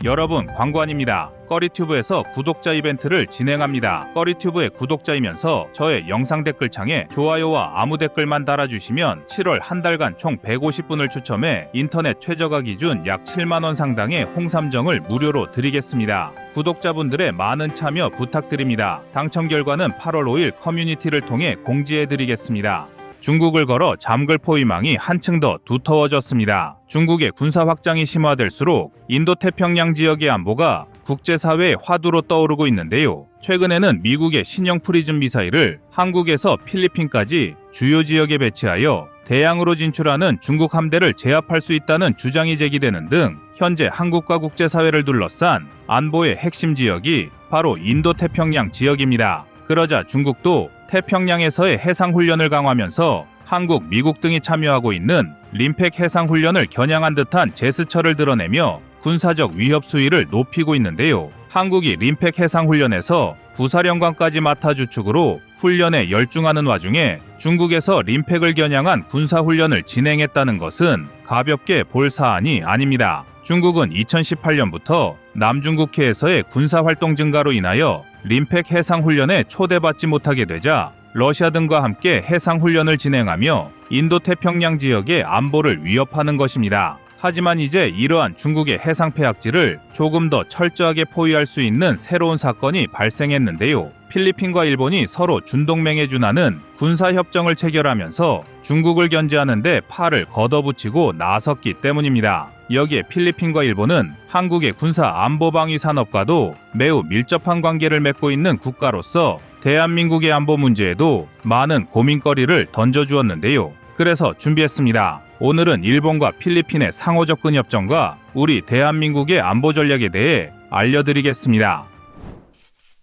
여러분, 광고안입니다. 꺼리튜브에서 구독자 이벤트를 진행합니다. 꺼리튜브의 구독자이면서 저의 영상 댓글창에 좋아요와 아무 댓글만 달아주시면 7월 한 달간 총 150분을 추첨해 인터넷 최저가 기준 약 7만원 상당의 홍삼정을 무료로 드리겠습니다. 구독자분들의 많은 참여 부탁드립니다. 당첨 결과는 8월 5일 커뮤니티를 통해 공지해드리겠습니다. 중국을 걸어 잠글 포위망이 한층 더 두터워졌습니다. 중국의 군사 확장이 심화될수록 인도태평양 지역의 안보가 국제사회의 화두로 떠오르고 있는데요. 최근에는 미국의 신형 프리즘 미사일을 한국에서 필리핀까지 주요 지역에 배치하여 대양으로 진출하는 중국 함대를 제압할 수 있다는 주장이 제기되는 등 현재 한국과 국제사회를 둘러싼 안보의 핵심 지역이 바로 인도태평양 지역입니다. 그러자 중국도 태평양에서의 해상훈련을 강화하면서 한국, 미국 등이 참여하고 있는 림팩 해상훈련을 겨냥한 듯한 제스처를 드러내며 군사적 위협 수위를 높이고 있는데요. 한국이 림팩 해상훈련에서 부사령관까지 맡아 주축으로 훈련에 열중하는 와중에 중국에서 림팩을 겨냥한 군사훈련을 진행했다는 것은 가볍게 볼 사안이 아닙니다. 중국은 2018년부터 남중국해에서의 군사활동 증가로 인하여 림팩 해상훈련에 초대받지 못하게 되자 러시아 등과 함께 해상훈련을 진행하며 인도태평양 지역의 안보를 위협하는 것입니다. 하지만 이제 이러한 중국의 해상 폐악지를 조금 더 철저하게 포위할 수 있는 새로운 사건이 발생했는데요. 필리핀과 일본이 서로 준동맹에 준하는 군사협정을 체결하면서 중국을 견제하는 데 팔을 걷어붙이고 나섰기 때문입니다. 여기에 필리핀과 일본은 한국의 군사 안보방위 산업과도 매우 밀접한 관계를 맺고 있는 국가로서 대한민국의 안보 문제에도 많은 고민거리를 던져주었는데요. 그래서 준비했습니다. 오늘은 일본과 필리핀의 상호접근 협정과 우리 대한민국의 안보 전략에 대해 알려드리겠습니다.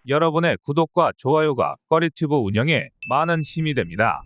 여러분의 구독과 좋아요가 꺼리튜브 운영에 많은 힘이 됩니다.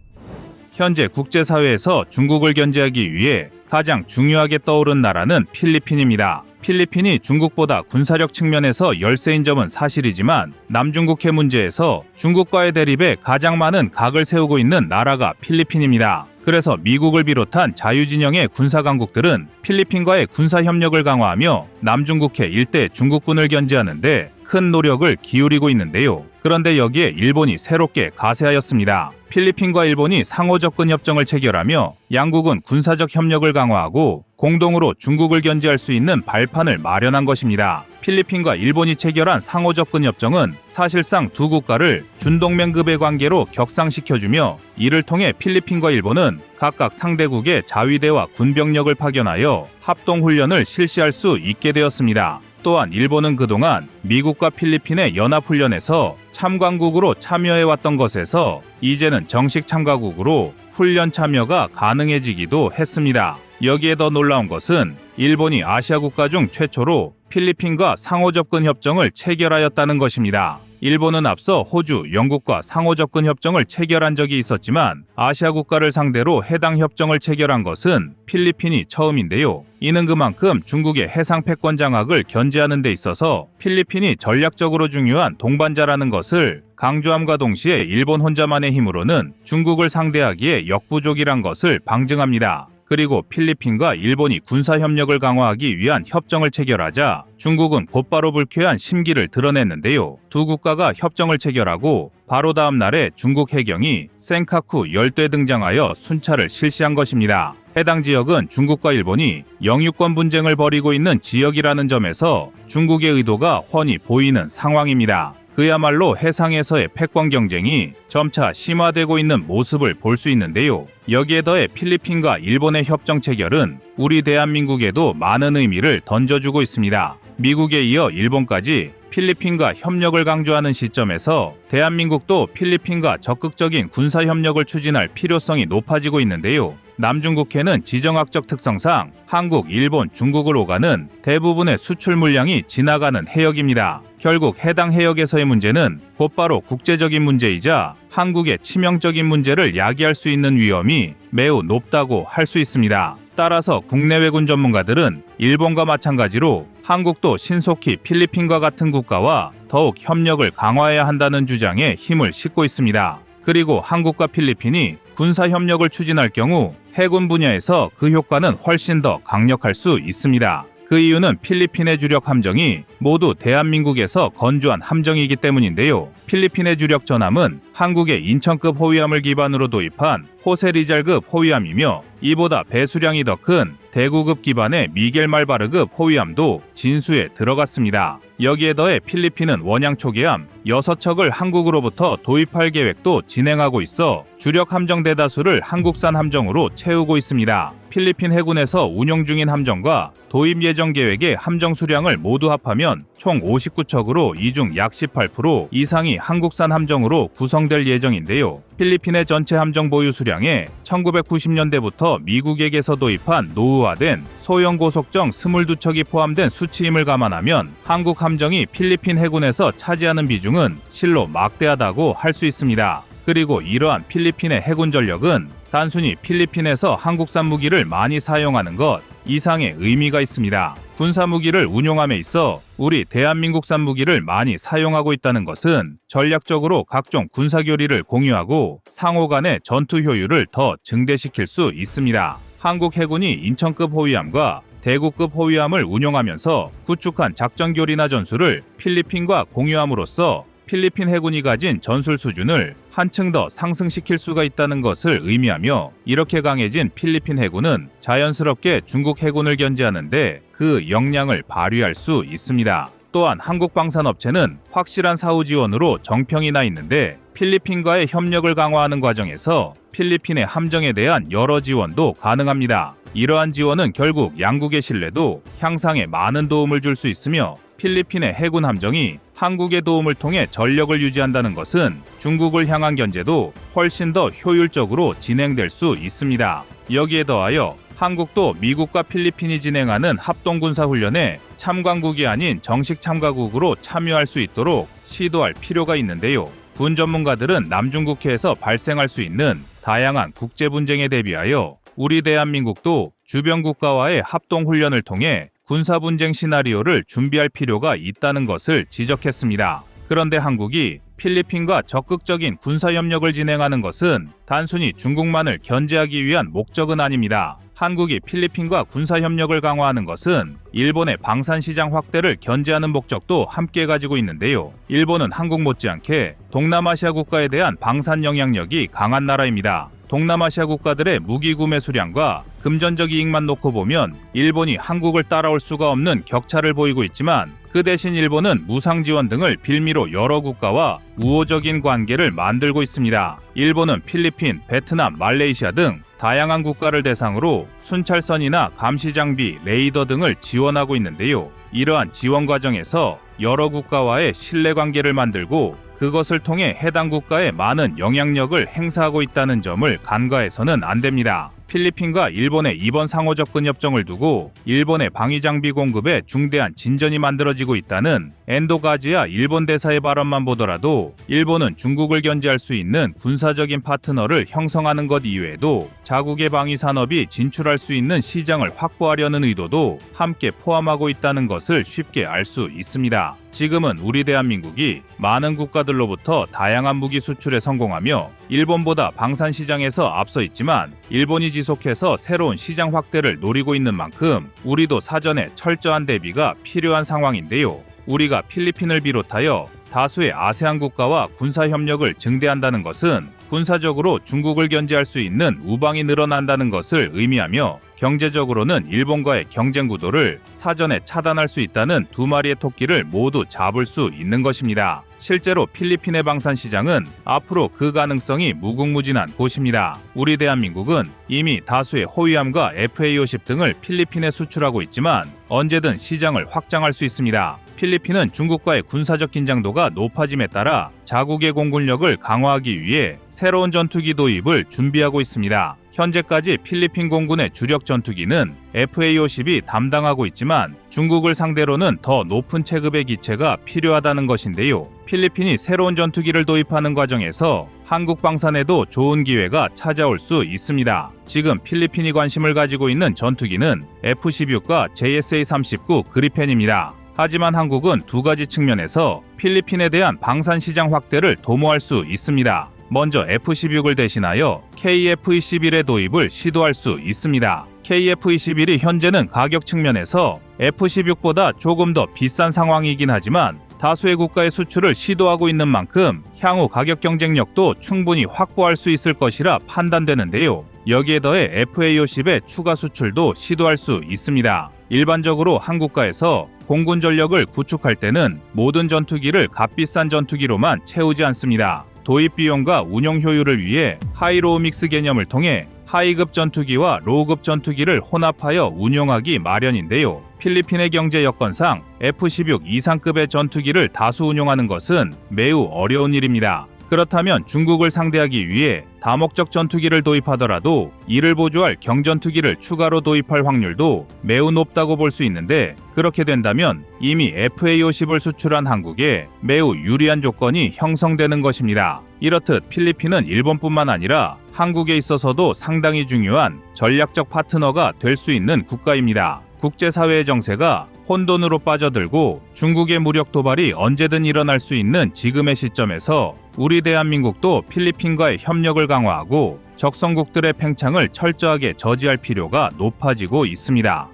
현재 국제사회에서 중국을 견제하기 위해 가장 중요하게 떠오른 나라는 필리핀입니다. 필리핀이 중국보다 군사력 측면에서 열세인 점은 사실이지만 남중국해 문제에서 중국과의 대립에 가장 많은 각을 세우고 있는 나라가 필리핀입니다. 그래서 미국을 비롯한 자유진영의 군사강국들은 필리핀과의 군사협력을 강화하며 남중국해 일대 중국군을 견제하는데 큰 노력을 기울이고 있는데요. 그런데 여기에 일본이 새롭게 가세하였습니다. 필리핀과 일본이 상호접근 협정을 체결하며 양국은 군사적 협력을 강화하고 공동으로 중국을 견제할 수 있는 발판을 마련한 것입니다. 필리핀과 일본이 체결한 상호접근 협정은 사실상 두 국가를 준동맹급의 관계로 격상시켜주며 이를 통해 필리핀과 일본은 각각 상대국의 자위대와 군병력을 파견하여 합동훈련을 실시할 수 있게 되었습니다. 또한 일본은 그동안 미국과 필리핀의 연합훈련에서 참관국으로 참여해왔던 것에서 이제는 정식 참가국으로 훈련 참여가 가능해지기도 했습니다. 여기에 더 놀라운 것은 일본이 아시아 국가 중 최초로 필리핀과 상호접근 협정을 체결하였다는 것입니다. 일본은 앞서 호주, 영국과 상호접근 협정을 체결한 적이 있었지만 아시아 국가를 상대로 해당 협정을 체결한 것은 필리핀이 처음인데요. 이는 그만큼 중국의 해상 패권 장악을 견제하는 데 있어서 필리핀이 전략적으로 중요한 동반자라는 것을 강조함과 동시에 일본 혼자만의 힘으로는 중국을 상대하기에 역부족이란 것을 방증합니다. 그리고 필리핀과 일본이 군사협력을 강화하기 위한 협정을 체결하자 중국은 곧바로 불쾌한 심기를 드러냈는데요. 두 국가가 협정을 체결하고 바로 다음 날에 중국 해경이 센카쿠 열대 등장하여 순찰을 실시한 것입니다. 해당 지역은 중국과 일본이 영유권 분쟁을 벌이고 있는 지역이라는 점에서 중국의 의도가 훤히 보이는 상황입니다. 그야말로 해상에서의 패권 경쟁이 점차 심화되고 있는 모습을 볼 수 있는데요. 여기에 더해 필리핀과 일본의 협정 체결은 우리 대한민국에도 많은 의미를 던져주고 있습니다. 미국에 이어 일본까지 필리핀과 협력을 강조하는 시점에서 대한민국도 필리핀과 적극적인 군사협력을 추진할 필요성이 높아지고 있는데요. 남중국해는 지정학적 특성상 한국, 일본, 중국을 오가는 대부분의 수출 물량이 지나가는 해역입니다. 결국 해당 해역에서의 문제는 곧바로 국제적인 문제이자 한국의 치명적인 문제를 야기할 수 있는 위험이 매우 높다고 할 수 있습니다. 따라서 국내외군 전문가들은 일본과 마찬가지로 한국도 신속히 필리핀과 같은 국가와 더욱 협력을 강화해야 한다는 주장에 힘을 싣고 있습니다. 그리고 한국과 필리핀이 군사협력을 추진할 경우 해군 분야에서 그 효과는 훨씬 더 강력할 수 있습니다. 그 이유는 필리핀의 주력 함정이 모두 대한민국에서 건조한 함정이기 때문인데요. 필리핀의 주력 전함은 한국의 인천급 호위함을 기반으로 도입한 호세 리잘급 호위함이며 이보다 배수량이 더 큰 대구급 기반의 미겔 말바르급 호위함도 진수에 들어갔습니다. 여기에 더해 필리핀은 원양 초계함 6척을 한국으로부터 도입할 계획도 진행하고 있어 주력 함정 대다수를 한국산 함정으로 채우고 있습니다. 필리핀 해군에서 운용 중인 함정과 도입 예정 계획의 함정 수량을 모두 합하면 총 59척으로 이 중 약 18% 이상이 한국산 함정으로 구성될 예정인데요. 필리핀의 전체 함정 보유 수량에 1990년대부터 미국에게서 도입한 노후화된 소형 고속정 22척이 포함된 수치임을 감안하면 한국 함정이 필리핀 해군에서 차지하는 비중은 실로 막대하다고 할 수 있습니다. 그리고 이러한 필리핀의 해군 전력은 단순히 필리핀에서 한국산 무기를 많이 사용하는 것 이상의 의미가 있습니다. 군사 무기를 운용함에 있어 우리 대한민국산 무기를 많이 사용하고 있다는 것은 전략적으로 각종 군사 교리를 공유하고 상호 간의 전투 효율을 더 증대시킬 수 있습니다. 한국 해군이 인천급 호위함과 대구급 호위함을 운용하면서 구축한 작전 교리나 전술을 필리핀과 공유함으로써 필리핀 해군이 가진 전술 수준을 한층 더 상승시킬 수가 있다는 것을 의미하며 이렇게 강해진 필리핀 해군은 자연스럽게 중국 해군을 견제하는데 그 역량을 발휘할 수 있습니다. 또한 한국 방산업체는 확실한 사후 지원으로 정평이 나 있는데 필리핀과의 협력을 강화하는 과정에서 필리핀의 함정에 대한 여러 지원도 가능합니다. 이러한 지원은 결국 양국의 신뢰도 향상에 많은 도움을 줄 수 있으며 필리핀의 해군 함정이 한국의 도움을 통해 전력을 유지한다는 것은 중국을 향한 견제도 훨씬 더 효율적으로 진행될 수 있습니다. 여기에 더하여 한국도 미국과 필리핀이 진행하는 합동군사훈련에 참관국이 아닌 정식 참가국으로 참여할 수 있도록 시도할 필요가 있는데요. 군 전문가들은 남중국해에서 발생할 수 있는 다양한 국제 분쟁에 대비하여 우리 대한민국도 주변 국가와의 합동훈련을 통해 군사분쟁 시나리오를 준비할 필요가 있다는 것을 지적했습니다. 그런데 한국이 필리핀과 적극적인 군사협력을 진행하는 것은 단순히 중국만을 견제하기 위한 목적은 아닙니다. 한국이 필리핀과 군사협력을 강화하는 것은 일본의 방산시장 확대를 견제하는 목적도 함께 가지고 있는데요. 일본은 한국 못지않게 동남아시아 국가에 대한 방산 영향력이 강한 나라입니다. 동남아시아 국가들의 무기 구매 수량과 금전적 이익만 놓고 보면 일본이 한국을 따라올 수가 없는 격차를 보이고 있지만 그 대신 일본은 무상 지원 등을 빌미로 여러 국가와 우호적인 관계를 만들고 있습니다. 일본은 필리핀, 베트남, 말레이시아 등 다양한 국가를 대상으로 순찰선이나 감시 장비, 레이더 등을 지원하고 있는데요. 이러한 지원 과정에서 여러 국가와의 신뢰 관계를 만들고 그것을 통해 해당 국가에 많은 영향력을 행사하고 있다는 점을 간과해서는 안 됩니다. 필리핀과 일본의 이번 상호 접근 협정을 두고 일본의 방위 장비 공급에 중대한 진전이 만들어지고 있다는 엔도 가지야 일본 대사의 발언만 보더라도 일본은 중국을 견제할 수 있는 군사적인 파트너를 형성하는 것 이외에도 자국의 방위 산업이 진출할 수 있는 시장을 확보하려는 의도도 함께 포함하고 있다는 것을 쉽게 알 수 있습니다. 지금은 우리 대한민국이 많은 국가들로부터 다양한 무기 수출에 성공하며 일본보다 방산 시장에서 앞서 있지만 일본이 지속해서 새로운 시장 확대를 노리고 있는 만큼 우리도 사전에 철저한 대비가 필요한 상황인데요. 우리가 필리핀을 비롯하여 다수의 아세안 국가와 군사 협력을 증대한다는 것은 군사적으로 중국을 견제할 수 있는 우방이 늘어난다는 것을 의미하며 경제적으로는 일본과의 경쟁 구도를 사전에 차단할 수 있다는 두 마리의 토끼를 모두 잡을 수 있는 것입니다. 실제로 필리핀의 방산 시장은 앞으로 그 가능성이 무궁무진한 곳입니다. 우리 대한민국은 이미 다수의 호위함과 FA-50 등을 필리핀에 수출하고 있지만 언제든 시장을 확장할 수 있습니다. 필리핀은 중국과의 군사적 긴장도가 높아짐에 따라 자국의 공군력을 강화하기 위해 새로운 전투기 도입을 준비하고 있습니다. 현재까지 필리핀 공군의 주력 전투기는 FA-50이 담당하고 있지만 중국을 상대로는 더 높은 체급의 기체가 필요하다는 것인데요. 필리핀이 새로운 전투기를 도입하는 과정에서 한국 방산에도 좋은 기회가 찾아올 수 있습니다. 지금 필리핀이 관심을 가지고 있는 전투기는 F-16과 JSA-39 그리펜입니다. 하지만 한국은 두 가지 측면에서 필리핀에 대한 방산 시장 확대를 도모할 수 있습니다. 먼저 F-16을 대신하여 KF-21의 도입을 시도할 수 있습니다. KF-21이 현재는 가격 측면에서 F-16보다 조금 더 비싼 상황이긴 하지만 다수의 국가의 수출을 시도하고 있는 만큼 향후 가격 경쟁력도 충분히 확보할 수 있을 것이라 판단되는데요. 여기에 더해 FA-50의 추가 수출도 시도할 수 있습니다. 일반적으로 한국가에서 공군 전력을 구축할 때는 모든 전투기를 값비싼 전투기로만 채우지 않습니다. 도입 비용과 운영 효율을 위해 하이로우 믹스 개념을 통해 하이급 전투기와 로우급 전투기를 혼합하여 운용하기 마련인데요. 필리핀의 경제 여건상 F-16 이상급의 전투기를 다수 운용하는 것은 매우 어려운 일입니다. 그렇다면 중국을 상대하기 위해 다목적 전투기를 도입하더라도 이를 보조할 경전투기를 추가로 도입할 확률도 매우 높다고 볼 수 있는데, 그렇게 된다면 이미 FA-50을 수출한 한국에 매우 유리한 조건이 형성되는 것입니다. 이렇듯 필리핀은 일본뿐만 아니라 한국에 있어서도 상당히 중요한 전략적 파트너가 될 수 있는 국가입니다. 국제사회의 정세가 혼돈으로 빠져들고 중국의 무력 도발이 언제든 일어날 수 있는 지금의 시점에서 우리 대한민국도 필리핀과의 협력을 강화하고 적성국들의 팽창을 철저하게 저지할 필요가 높아지고 있습니다.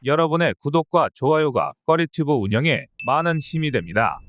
여러분의 구독과 좋아요가 꺼리튜브 운영에 많은 힘이 됩니다.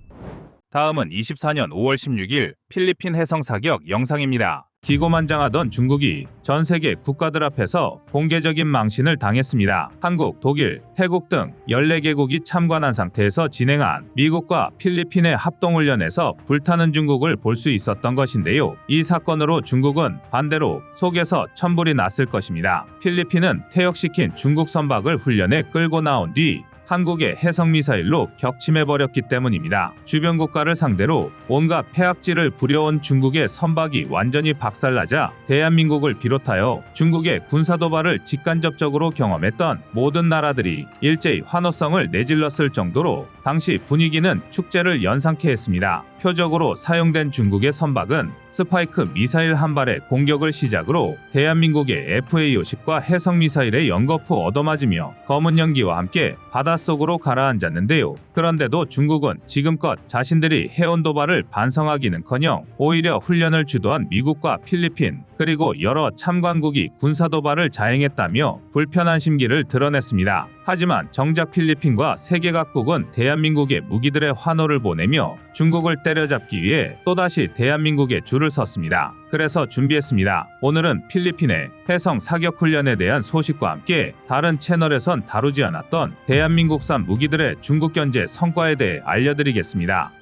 다음은 24년 5월 16일 필리핀 해성 사격 영상입니다. 기고만장하던 중국이 전 세계 국가들 앞에서 공개적인 망신을 당했습니다. 한국, 독일, 태국 등 14개국이 참관한 상태에서 진행한 미국과 필리핀의 합동훈련에서 불타는 중국을 볼 수 있었던 것인데요. 이 사건으로 중국은 반대로 속에서 천불이 났을 것입니다. 필리핀은 퇴역시킨 중국 선박을 훈련에 끌고 나온 뒤 한국의 해성미사일로 격침해버렸기 때문입니다. 주변 국가를 상대로 온갖 폐악질을 부려온 중국의 선박이 완전히 박살나자 대한민국을 비롯하여 중국의 군사도발을 직간접적으로 경험했던 모든 나라들이 일제히 환호성을 내질렀을 정도로 당시 분위기는 축제를 연상케 했습니다. 표적으로 사용된 중국의 선박은 스파이크 미사일 한 발의 공격을 시작으로 대한민국의 FA-50과 해성미사일의 연거푸 얻어맞으며 검은 연기와 함께 바닷속으로 가라앉았는데요. 그런데도 중국은 지금껏 자신들이 해온 도발을 반성하기는커녕 오히려 훈련을 주도한 미국과 필리핀 그리고 여러 참관국이 군사도발을 자행했다며 불편한 심기를 드러냈습니다. 하지만 정작 필리핀과 세계 각국은 대한민국의 무기들의 환호를 보내며 중국을 때려잡기 위해 또다시 대한민국의 줄을 섰습니다. 그래서 준비했습니다. 오늘은 필리핀의 해성 사격 훈련에 대한 소식과 함께 다른 채널에선 다루지 않았던 대한민국산 무기들의 중국 견제 성과에 대해 알려드리겠습니다.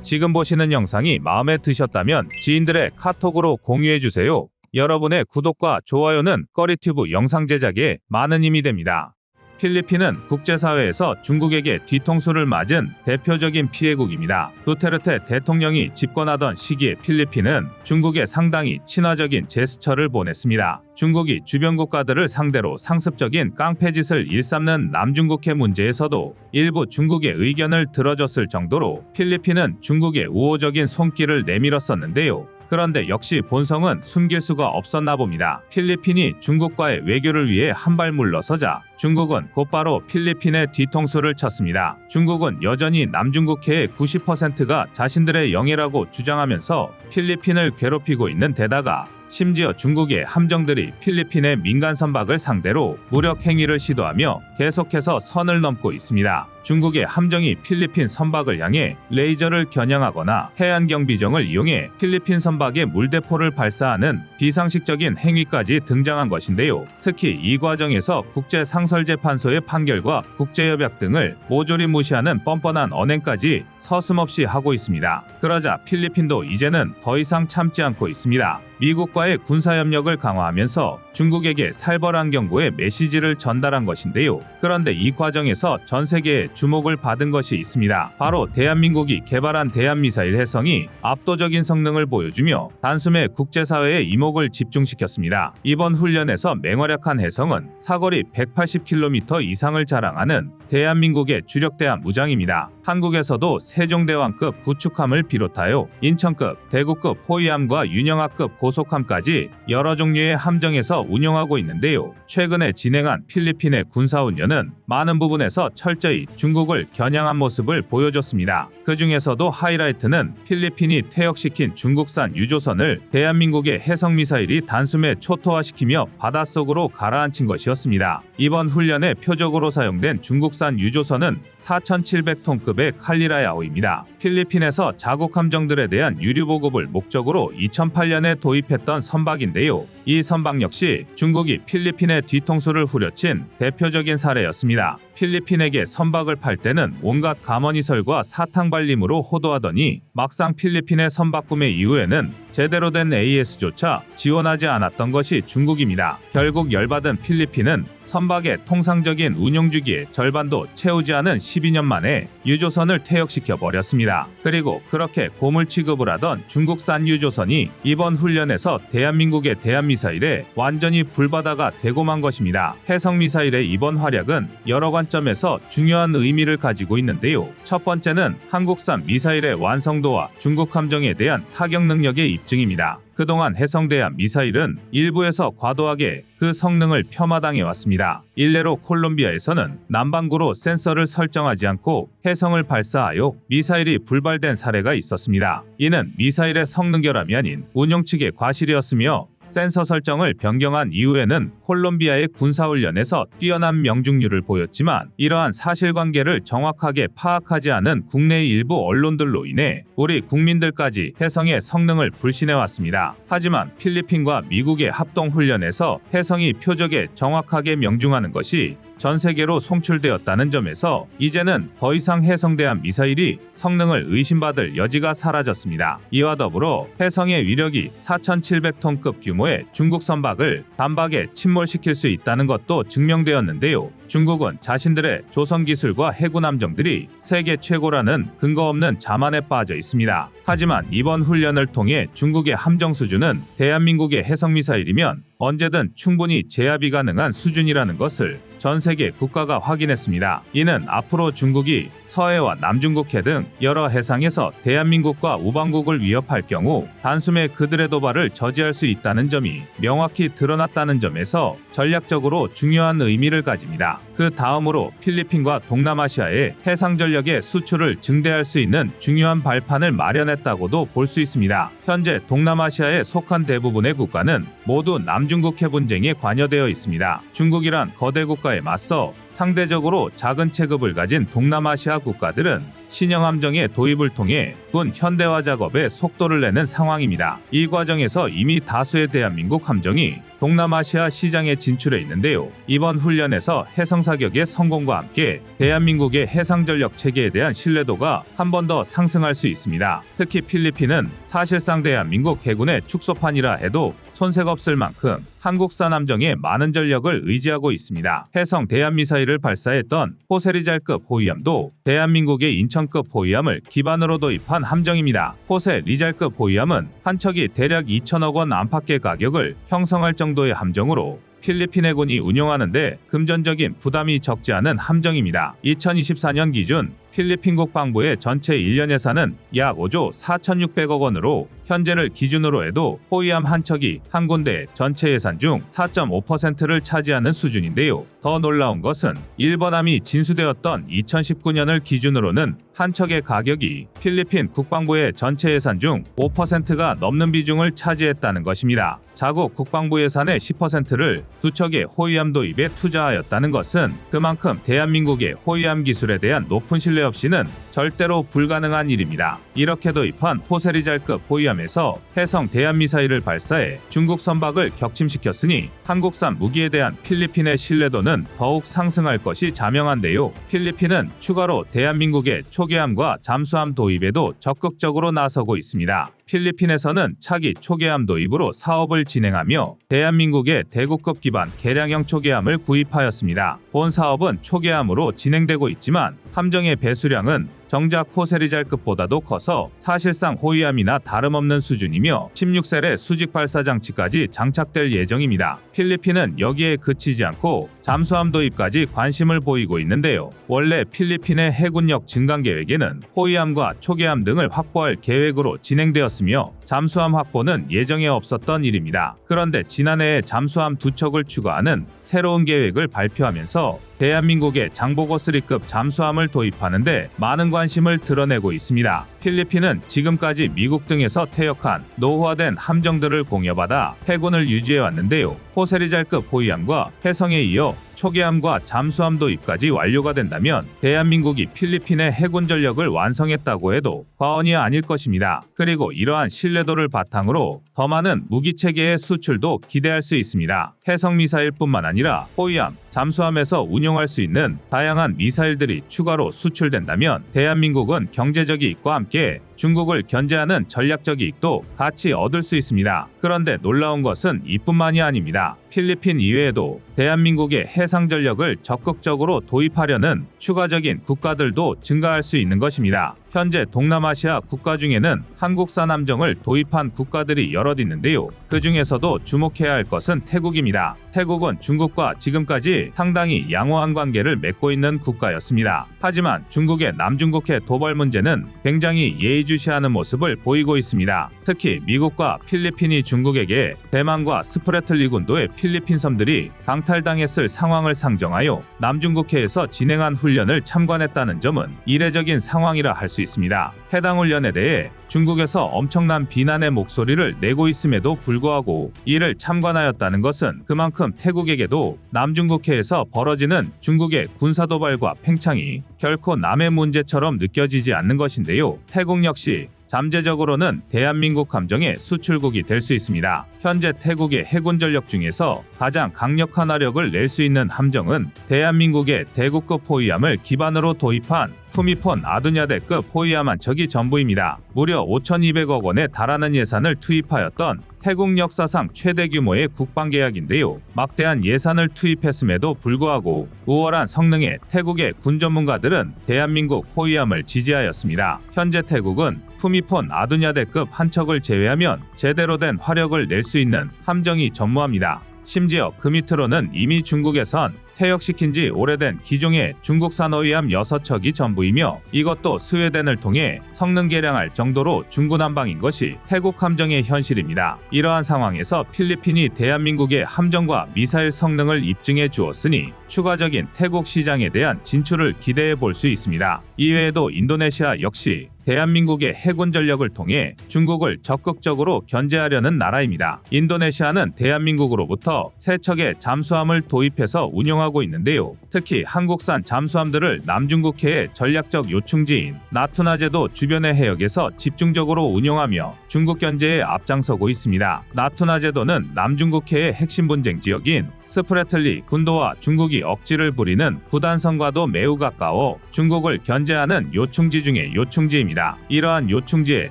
지금 보시는 영상이 마음에 드셨다면 지인들의 카톡으로 공유해주세요. 여러분의 구독과 좋아요는 꺼리튜브 영상 제작에 많은 힘이 됩니다. 필리핀은 국제사회에서 중국에게 뒤통수를 맞은 대표적인 피해국입니다. 두테르테 대통령이 집권하던 시기에 필리핀은 중국에 상당히 친화적인 제스처를 보냈습니다. 중국이 주변 국가들을 상대로 상습적인 깡패짓을 일삼는 남중국해 문제에서도 일부 중국의 의견을 들어줬을 정도로 필리핀은 중국의 우호적인 손길을 내밀었었는데요. 그런데 역시 본성은 숨길 수가 없었나 봅니다. 필리핀이 중국과의 외교를 위해 한 발 물러서자 중국은 곧바로 필리핀의 뒤통수를 쳤습니다. 중국은 여전히 남중국해의 90%가 자신들의 영해라고 주장하면서 필리핀을 괴롭히고 있는 데다가 심지어 중국의 함정들이 필리핀의 민간 선박을 상대로 무력 행위를 시도하며 계속해서 선을 넘고 있습니다. 중국의 함정이 필리핀 선박을 향해 레이저를 겨냥하거나 해안경비정을 이용해 필리핀 선박에 물대포를 발사하는 비상식적인 행위까지 등장한 것인데요. 특히 이 과정에서 국제상설재판소의 판결과 국제협약 등을 모조리 무시하는 뻔뻔한 언행까지 서슴없이 하고 있습니다. 그러자 필리핀도 이제는 더 이상 참지 않고 있습니다. 미국과의 군사협력을 강화하면서 중국에게 살벌한 경고의 메시지를 전달한 것인데요. 그런데 이 과정에서 전 세계의 주목을 받은 것이 있습니다. 바로 대한민국이 개발한 대한미사일 해성이 압도적인 성능을 보여주며 단숨에 국제사회의 이목을 집중시켰습니다. 이번 훈련에서 맹활약한 해성은 사거리 180km 이상을 자랑하는 대한민국의 주력대한 무장입니다. 한국에서도 세종대왕급 구축함을 비롯하여 인천급, 대구급 호위함과 윤영하급 고속함까지 여러 종류의 함정에서 운용하고 있는데요. 최근에 진행한 필리핀의 군사훈련은 많은 부분에서 철저히 중국을 겨냥한 모습을 보여줬습니다. 그 중에서도 하이라이트는 필리핀이 퇴역시킨 중국산 유조선을 대한민국의 해성미사일이 단숨에 초토화시키며 바닷속으로 가라앉힌 것이었습니다. 이번 훈련에 표적으로 사용된 중국산 유조선은 4,700톤급의 칼리라야오입니다. 필리핀에서 자국 함정들에 대한 유류 보급을 목적으로 2008년에 도입했던 선박인데요. 이 선박 역시 중국이 필리핀의 뒤통수를 후려친 대표적인 사례였습니다. 필리핀에게 선박을 팔 때는 온갖 감언이설과 사탕발림으로 호도하더니 막상 필리핀의 선박 구매 이후에는 제대로 된 AS조차 지원하지 않았던 것이 중국입니다. 결국 열받은 필리핀은 선박의 통상적인 운용주기의 절반도 채우지 않은 12년 만에 유조선을 퇴역시켜 버렸습니다. 그리고 그렇게 고물 취급을 하던 중국산 유조선이 이번 훈련에서 대한민국의 대한미사일에 완전히 불바다가 되고 만 것입니다. 해성미사일의 이번 활약은 여러 관점에서 중요한 의미를 가지고 있는데요. 첫 번째는 한국산 미사일의 완성도와 중국 함정에 대한 타격 능력의 입증입니다. 그동안 해성대한 미사일은 일부에서 과도하게 그 성능을 폄하당해 왔습니다. 일례로 콜롬비아에서는 남반구로 센서를 설정하지 않고 해성을 발사하여 미사일이 불발된 사례가 있었습니다. 이는 미사일의 성능 결함이 아닌 운용 측의 과실이었으며 센서 설정을 변경한 이후에는 콜롬비아의 군사훈련에서 뛰어난 명중률을 보였지만 이러한 사실관계를 정확하게 파악하지 않은 국내의 일부 언론들로 인해 우리 국민들까지 해성의 성능을 불신해왔습니다. 하지만 필리핀과 미국의 합동훈련에서 해성이 표적에 정확하게 명중하는 것이 전 세계로 송출되었다는 점에서 이제는 더 이상 해성대한 미사일이 성능을 의심받을 여지가 사라졌습니다. 이와 더불어 해성의 위력이 4,700톤급 규모의 중국 선박을 단박에 침몰시킬 수 있다는 것도 증명되었는데요. 중국은 자신들의 조선 기술과 해군 함정들이 세계 최고라는 근거 없는 자만에 빠져 있습니다. 하지만 이번 훈련을 통해 중국의 함정 수준은 대한민국의 해성미사일이면 언제든 충분히 제압이 가능한 수준이라는 것을 전 세계 국가가 확인했습니다. 이는 앞으로 중국이 서해와 남중국해 등 여러 해상에서 대한민국과 우방국을 위협할 경우 단숨에 그들의 도발을 저지할 수 있다는 점이 명확히 드러났다는 점에서 전략적으로 중요한 의미를 가집니다. 그 다음으로 필리핀과 동남아시아의 해상 전력의 수출을 증대할 수 있는 중요한 발판을 마련했다고도 볼 수 있습니다. 현재 동남아시아에 속한 대부분의 국가는 모두 남중국해 분쟁에 관여되어 있습니다. 중국이란 거대 국가에 맞서 상대적으로 작은 체급을 가진 동남아시아 국가들은 신형 함정의 도입을 통해 군 현대화 작업에 속도를 내는 상황입니다. 이 과정에서 이미 다수의 대한민국 함정이 동남아시아 시장에 진출해 있는데요. 이번 훈련에서 해성 사격의 성공과 함께 대한민국의 해상전력 체계에 대한 신뢰도가 한 번 더 상승할 수 있습니다. 특히 필리핀은 사실상 대한민국 해군의 축소판이라 해도 손색 없을 만큼 한국산 함정에 많은 전력을 의지하고 있습니다. 해성 대한미사일을 발사했던 호세리잘급 호위함도 대한민국의 인천급 호위함을 기반으로 도입한 함정입니다. 호세리잘급 호위함은 한 척이 대략 2천억 원 안팎의 가격을 형성할 정도의 함정으로 필리핀 해군이 운용하는데 금전적인 부담이 적지 않은 함정입니다. 2024년 기준 필리핀 국방부의 전체 1년 예산은 약 5조 4,600억 원으로 현재를 기준으로 해도 호위함 한 척이 한 군데의 전체 예산 중 4.5%를 차지하는 수준인데요. 더 놀라운 것은 일본함이 진수되었던 2019년을 기준으로는 한 척의 가격이 필리핀 국방부의 전체 예산 중 5%가 넘는 비중을 차지했다는 것입니다. 자국 국방부 예산의 10%를 두 척의 호위함 도입에 투자하였다는 것은 그만큼 대한민국의 호위함 기술에 대한 높은 신뢰 없이는 절대로 불가능한 일입니다. 이렇게 도입한 호세리잘급 호위함에서 해성 대한미사일을 발사해 중국 선박을 격침시켰으니 한국산 무기에 대한 필리핀의 신뢰도는 더욱 상승할 것이 자명한데요. 필리핀은 추가로 대한민국의 초계함과 잠수함 도입에도 적극적으로 나서고 있습니다. 필리핀에서는 차기 초계함 도입으로 사업을 진행하며 대한민국의 대구급 기반 개량형 초계함을 구입하였습니다. 본 사업은 초계함으로 진행되고 있지만 함정의 배수량은 정작 포세리잘급보다도 커서 사실상 호위함이나 다름없는 수준이며 16셀의 수직 발사 장치까지 장착될 예정입니다. 필리핀은 여기에 그치지 않고 잠수함 도입까지 관심을 보이고 있는데요. 원래 필리핀의 해군력 증강 계획에는 호위함과 초계함 등을 확보할 계획으로 진행되었으며 잠수함 확보는 예정에 없었던 일입니다. 그런데 지난해에 잠수함 2척을 추가하는 새로운 계획을 발표하면서 대한민국의 장보고 3급 잠수함을 도입하는데 많은 관심을 드러내고 있습니다. 필리핀은 지금까지 미국 등에서 퇴역한 노후화된 함정들을 공여받아 해군을 유지해왔는데요. 포세리잘급 호위함과 해성에 이어 초계함과 잠수함 도입까지 완료가 된다면 대한민국이 필리핀의 해군 전력을 완성했다고 해도 과언이 아닐 것입니다. 그리고 이러한 신뢰도를 바탕으로 더 많은 무기체계의 수출도 기대할 수 있습니다. 해성 미사일뿐만 아니라 호위함, 잠수함에서 운용할 수 있는 다양한 미사일들이 추가로 수출된다면 대한민국은 경제적 이익과 함께 중국을 견제하는 전략적 이익도 같이 얻을 수 있습니다. 그런데 놀라운 것은 이뿐만이 아닙니다. 필리핀 이외에도 대한민국의 해상 전력을 적극적으로 도입하려는 추가적인 국가들도 증가할 수 있는 것입니다. 현재 동남아시아 국가 중에는 한국산 함정을 도입한 국가들이 여럿 있는데요. 그 중에서도 주목해야 할 것은 태국입니다. 태국은 중국과 지금까지 상당히 양호한 관계를 맺고 있는 국가였습니다. 하지만 중국의 남중국해 도발 문제는 굉장히 예의주시하는 모습을 보이고 있습니다. 특히 미국과 필리핀이 중국에게 대만과 스프레틀리 군도의 필리핀 섬들이 강탈당했을 상황을 상정하여 남중국해에서 진행한 훈련을 참관했다는 점은 이례적인 상황이라 할 수 있습니다. 해당 훈련에 대해 중국에서 엄청난 비난의 목소리를 내고 있음에도 불구하고 이를 참관하였다는 것은 그만큼 태국에게도 남중국해에서 벌어지는 중국의 군사도발과 팽창이 결코 남의 문제처럼 느껴지지 않는 것인데요. 태국 역시 잠재적으로는 대한민국 함정의 수출국이 될 수 있습니다. 현재 태국의 해군 전력 중에서 가장 강력한 화력을 낼 수 있는 함정은 대한민국의 대구급 호위함을 기반으로 도입한 푸미폰 아두냐대급 호위함 한 척이 전부입니다. 무려 5,200억 원에 달하는 예산을 투입하였던 태국 역사상 최대 규모의 국방계약인데요. 막대한 예산을 투입했음에도 불구하고 우월한 성능의 태국의 군 전문가들은 대한민국 호위함을 지지하였습니다. 현재 태국은 푸미폰 아두냐대급 한 척을 제외하면 제대로 된 화력을 낼 수 있는 함정이 전무합니다. 심지어 그 밑으로는 이미 중국에선 퇴역시킨 지 오래된 기종의 중국산 호위함 6척이 전부이며 이것도 스웨덴을 통해 성능 개량할 정도로 중구난방인 것이 태국 함정의 현실입니다. 이러한 상황에서 필리핀이 대한민국의 함정과 미사일 성능을 입증해 주었으니 추가적인 태국 시장에 대한 진출을 기대해 볼 수 있습니다. 이외에도 인도네시아 역시 대한민국의 해군 전력을 통해 중국을 적극적으로 견제하려는 나라입니다. 인도네시아는 대한민국으로부터 3척의 잠수함을 도입해서 운용하고 있는데요. 특히 한국산 잠수함들을 남중국해의 전략적 요충지인 나투나제도 주변의 해역에서 집중적으로 운용하며 중국 견제에 앞장서고 있습니다. 나투나제도는 남중국해의 핵심 분쟁 지역인 스프레틀리 군도와 중국이 억지를 부리는 구단선과도 매우 가까워 중국을 견제하는 요충지 중의 요충지입니다. 이러한 요충지에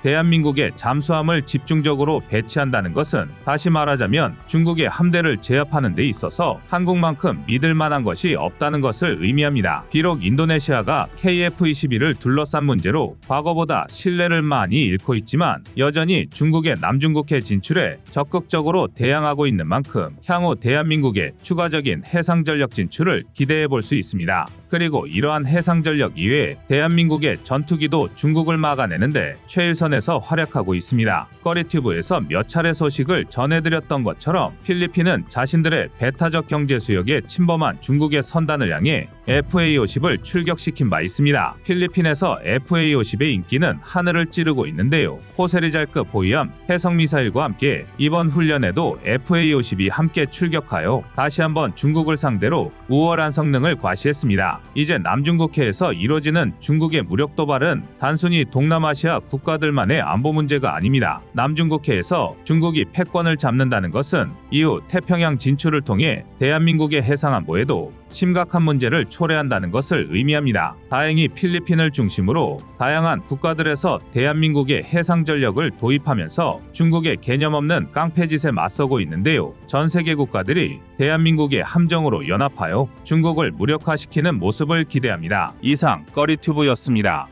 대한민국의 잠수함을 집중적으로 배치한다는 것은 다시 말하자면 중국의 함대를 제압하는 데 있어서 한국만큼 믿을 만한 것이 없다는 것을 의미합니다. 비록 인도네시아가 KF-21을 둘러싼 문제로 과거보다 신뢰를 많이 잃고 있지만 여전히 중국의 남중국해 진출에 적극적으로 대항하고 있는 만큼 향후 대한민국의 추가적인 해상전력 진출을 기대해 볼 수 있습니다. 그리고 이러한 해상전력 이외에 대한민국의 전투기도 중국을 막아내는데 최일선에서 활약하고 있습니다. 꺼리튜브에서 몇 차례 소식을 전해드렸던 것처럼 필리핀은 자신들의 배타적 경제 수역에 침범한 중국의 선단을 향해 FA-50을 출격시킨 바 있습니다. 필리핀에서 FA-50의 인기는 하늘을 찌르고 있는데요. 포세리잘급 호위함, 해성미사일과 함께 이번 훈련에도 FA-50이 함께 출격하여 다시 한번 중국을 상대로 우월한 성능을 과시했습니다. 이제 남중국해에서 이뤄지는 중국의 무력 도발은 단순히 동남아시아 국가들만의 안보 문제가 아닙니다. 남중국해에서 중국이 패권을 잡는다는 것은 이후 태평양 진출을 통해 대한민국의 해상 안보에도 심각한 문제를 초래한다는 것을 의미합니다. 다행히 필리핀을 중심으로 다양한 국가들에서 대한민국의 해상 전력을 도입하면서 중국의 개념 없는 깡패짓에 맞서고 있는데요. 전 세계 국가들이 대한민국의 함정으로 연합하여 중국을 무력화시키는 모습을 기대합니다. 이상 꺼리튜브였습니다.